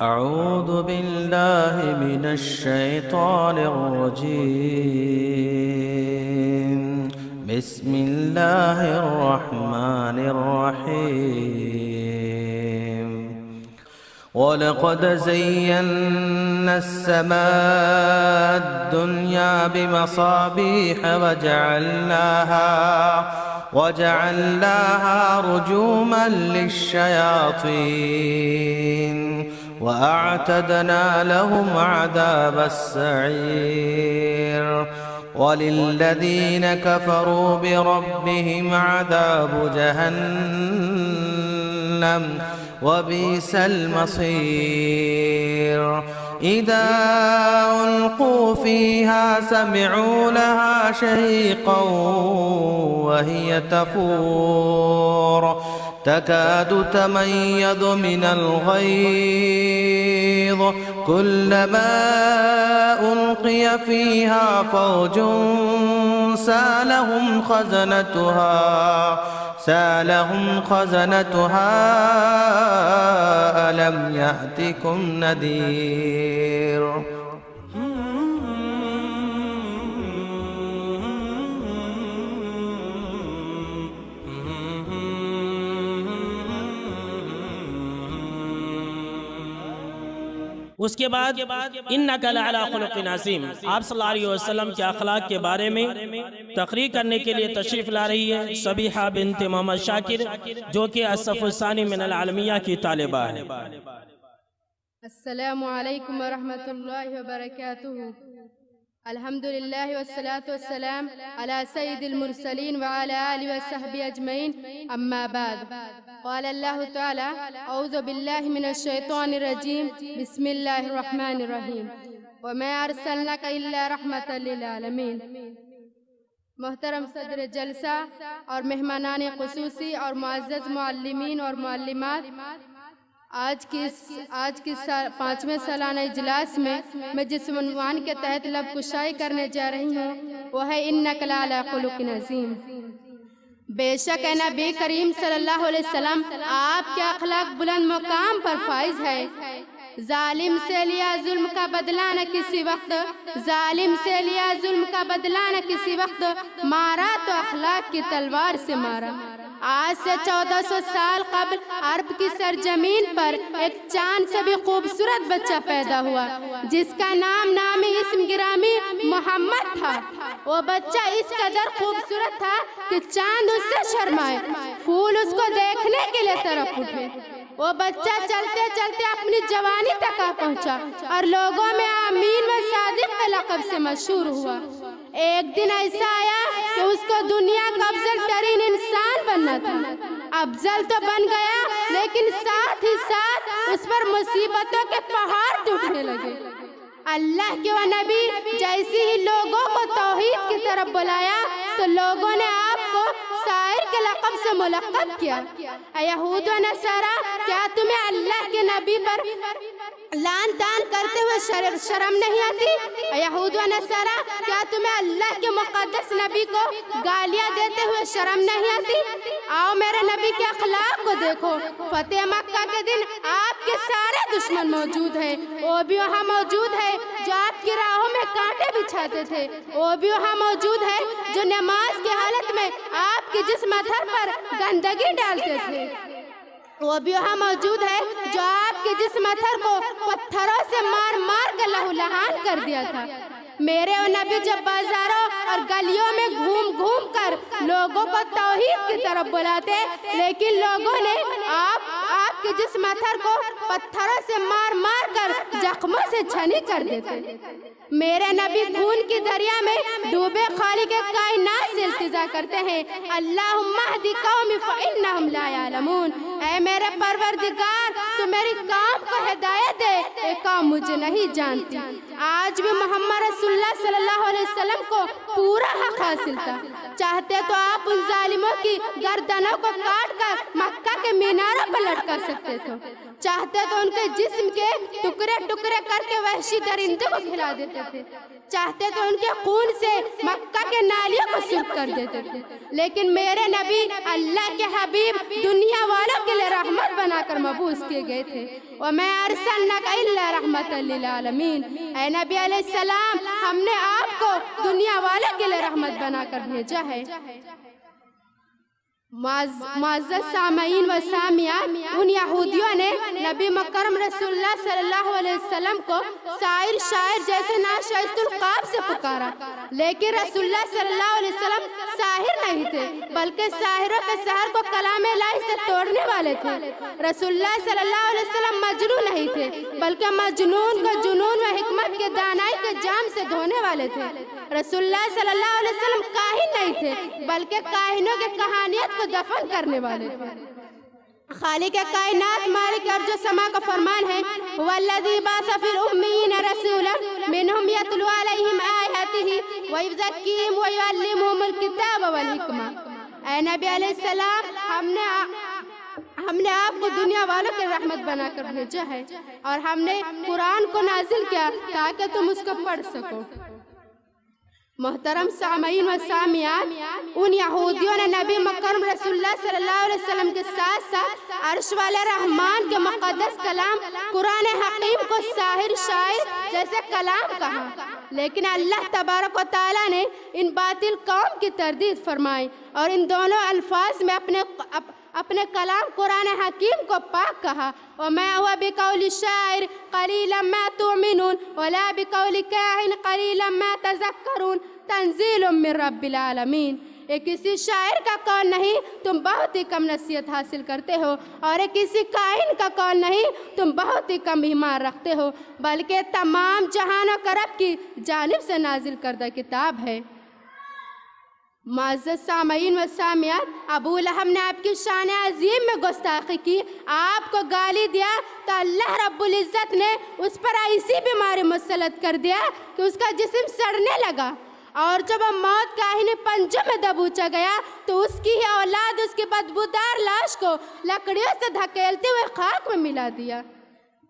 أعوذ بالله من الشيطان الرجيم. بسم الله الرحمن الرحيم. ولقد زينا السماء الدنيا بمصابيح وجعلناها رجوما للشياطين وأعتدنا لهم عذاب السعير. وللذين كفروا بربهم عذاب جهنم وبئس المصير. إذا ألقوا فيها سمعوا لها شهيقا وهي تفور تكاد تميز من الغيظ كلما ألقي فيها فوج سألهم خزنتها ألم يأتكم نذير. اس کے بعد انک لعلی خلق عظیم، آپ صلی اللہ علیہ وسلم کے اخلاق کے بارے میں تقریر کرنے کے لیے تشریف لا رہی ہے صبیحہ بنت محمد شاکر، جو کہ الصف الثانی من العالمیہ کی طالبہ ہے۔ السلام علیکم ورحمۃ اللہ وبرکاتہ۔ الحمدللہ والصلاة والسلام علی سید المرسلین وعلی آلہ وصحبہ اجمعین، اما بعد۔ قال اللہ تعالی اعوذ باللہ من الشیطان الرجیم، بسم اللہ الرحمن الرحیم، وما ارسلناک الا رحمۃ للعالمین۔ محترم صدر جلسہ اور مہمانان خصوصی اور معزز معلمین اور معلمات، آج کی 5ویں سالانہ اجلاس میں میں جس عنوان کے تحت لب کشائی کرنے جا رہی ہوں وہ ہے انک لعلی خلق عظیم۔ بے شک اے نبی کریم صلی اللہ علیہ وسلم، آپ کے اخلاق بلند مقام پر فائز ہے۔ ظالم سے لیا ظلم کا بدلہ نہ کسی وقت، ظالم سے لیا ظلم کا بدلہ نہ کسی وقت، مارا تو اخلاق کی تلوار سے مارا۔ آج سے 1400 سال قبل عرب کی سرزمین پر ایک چاند سے بھی خوبصورت بچہ پیدا ہوا، جس کا نام اسم گرامی محمد تھا۔ وہ بچہ اس قدر خوبصورت تھا کہ چاند اس سے شرمائے، پھول اس کو دیکھنے کے لیے طرف اٹھے۔ وہ بچہ چلتے چلتے اپنی جوانی تک آ پہنچا اور لوگوں میں آمین و صادق کے لقب سے مشہور ہوا۔ ایک دن ایسا آیا کہ اس کو دنیا کا افضل ترین انسان بننا تھا۔ افضل تو بن گیا، لیکن ساتھ ہی ساتھ اس پر مصیبتوں کے پہاڑ ٹوٹنے لگے۔ اللہ کے وہ نبی جیسی ہی لوگوں کو توحید کی طرف بلایا تو لوگوں نے آپ کو سائر کے لقب سے ملقب کیا۔ اے یہود و نصارہ، کیا تمہیں اللہ کے نبی پر لعن طعن کرتے ہوئے شرم نہیں آتی؟ اے یہود و نصارہ، کیا تمہیں اللہ کے مقدس نبی کو گالیاں دیتے ہوئے شرم نہیں آتی؟ آؤ میرے نبی کے اخلاق کو دیکھو۔ فتح مکہ کے دن آپ کے سارے دشمن موجود ہیں، وہ بھی وہاں موجود ہے جو آپ کی راہوں میں کانٹے بچھاتے تھے، وہ بھی وہاں موجود ہے جو نماز کی حالت میں آپ کے جسم اتھر پر گندگی ڈالتے تھے، وہ بھی وہاں موجود ہے جو آپ کے جسم اتھر کو پتھروں سے مار مار کر لہو لہان کر دیا تھا۔ میرے نبی جب بازاروں اور گلیوں میں گھوم گھوم کر لوگوں کو توحید کی طرف بلاتے، لیکن لوگوں نے آپ کے جسم اتھر کو پتھروں سے مار مار کر زخموں سے چھنی کر دیتے۔ میرے نبی خون کی دریا میں ڈوبے خالق کائنات سے التجا کرتے ہیں، اللہم اہدی قومی فإنہم لا یعلمون۔ اے میرے پروردگار، تو میری قوم کو ہدایت دے، اے قوم مجھے نہیں جانتی۔ آج بھی محمد رسول اللہ صلی اللہ علیہ وسلم کو پورا حق حاصل تھا۔ چاہتے تو آپ ان ظالموں کی گردنوں کو کاٹ کر مکہ کے میناروں پر لٹکا سکتے تھے، چاہتے تو ان کے جسم کے ٹکڑے ٹکڑے کر کے وحشی درندوں کو کھلا دیتے تھے، چاہتے تو ان کے خون سے مکہ کے نالیوں کو سرخ کر دیتے تھے، لیکن میرے نبی اللہ کے حبیب دنیا والوں کے لیے رحمت بنا کر مبعوث کیے گئے تھے. وَمَا أَرْسَلْنَاكَ إِلَّا رَحْمَةً لِلْعَالَمِينَ. اے نبی علیہ السلام ہم نے آپ کو دنیا والوں کے لیے رحمت بنا کر بھیجا ہے. معزز سامعین و سامعات، ان یہودیوں نے نبی مکرم رسول اللہ صلی اللہ علیہ وسلم کو شاعر جیسے ناشائست القاب سے پکارا، لیکن رسول اللہ صلی اللہ علیہ وسلم ساحر نہیں تھے بلکہ ساحروں کے سحر کو کلام الہی سے توڑنے والے تھے. رسول اللہ صلی اللہ علیہ وسلم مجنون نہیں تھے بلکہ مجنون کو جنون و حکمت کے دانائی کے جام سے دھونے والے تھے. رسول اللہ صلی اللہ علیہ وسلم کاہن نہیں تھے بلکہ کاہنوں کے کہانیت کو دفن کرنے والے تھے. خالق کائنات مالک ارض و سما کا فرمان ہے والذی بعث فی الامیین رسولا منہم یتلو علیہم آیاتہ ویزکیہم ویعلمہم الکتاب والحکمہ. اے نبی علیہ السلام ہم نے آپ کو دنیا والوں کے رحمت بنا کر بھیجا ہے اور ہم نے قرآن کو نازل کیا تاکہ تم اس کو پڑھ سکو. محترم سامعین و سامعات، ان یہودیوں نے نبی مکرم رسول اللہ صلی اللہ علیہ وسلم کے ساتھ ساتھ عرش والے رحمان کے مقدس کلام قرآن حکیم کو ساحر شاعر جیسے کلام کہا، لیکن اللہ تبارک و تعالیٰ نے ان باطل قوم کی تردید فرمائی اور ان دونوں الفاظ میں اپنے کلام قرآن حکیم کو پاک کہا. وَمَا هُوَ بِقَوْلِ شَاعِرٍ قَلِيلًا مَا تُؤْمِنُونَ وَلَا بِقَوْلِ كَاهِنٍ قَلِيلًا مَا تَذَكَّرُونَ تَنزِيلٌ مِّن رَّبِّ الْعَالَمِينَ. یہ کسی شاعر کا قول نہیں، تم بہت ہی کم نصیحت حاصل کرتے ہو، اور یہ کسی کاہن کا قول نہیں، تم بہت ہی کم ایمان رکھتے ہو، بلکہ تمام جہانوں کا رب کی جانب سے نازل کردہ کتاب ہے. معزز سامعین و سامعات، ابو لہب نے آپ کی شان عظیم میں گستاخی کی، آپ کو گالی دیا تو اللہ رب العزت نے اس پر ایسی بیماری مسلط کر دیا کہ اس کا جسم سڑنے لگا، اور جب وہ موت کا آہنی پنجوں میں دبوچا گیا تو اس کی ہی اولاد اس کی بدبودار لاش کو لکڑیوں سے دھکیلتے ہوئے خاک میں ملا دیا.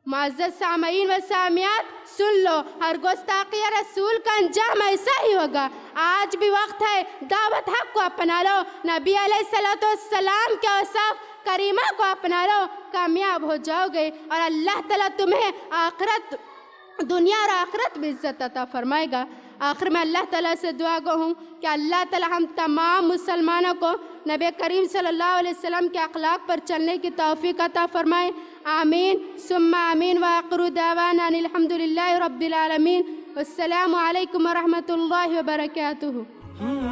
معزز سامعین و سامعات، سن لو، ہر گستاخی رسول کا انجام ایسا ہی ہوگا. آج بھی وقت ہے، دعوت حق کو اپنا لو، نبی علیہ السلام کے اوصاف کریمہ کو اپنا لو، کامیاب ہو جاؤ گے اور اللہ تعالیٰ تمہیں دنیا اور آخرت میں عزت عطا فرمائے گا. آخر میں اللہ تعالیٰ سے دعا گو ہوں کہ اللہ تعالیٰ ہم تمام مسلمانوں کو نبی کریم صلی اللہ علیہ وسلم کے اخلاق پر چلنے کی توفیق عطا فرمائے. آمین ثم آمین. وآخر دعوانا ان الحمدللہ رب العالمین. والسلام علیکم ورحمۃ اللہ وبرکاتہ.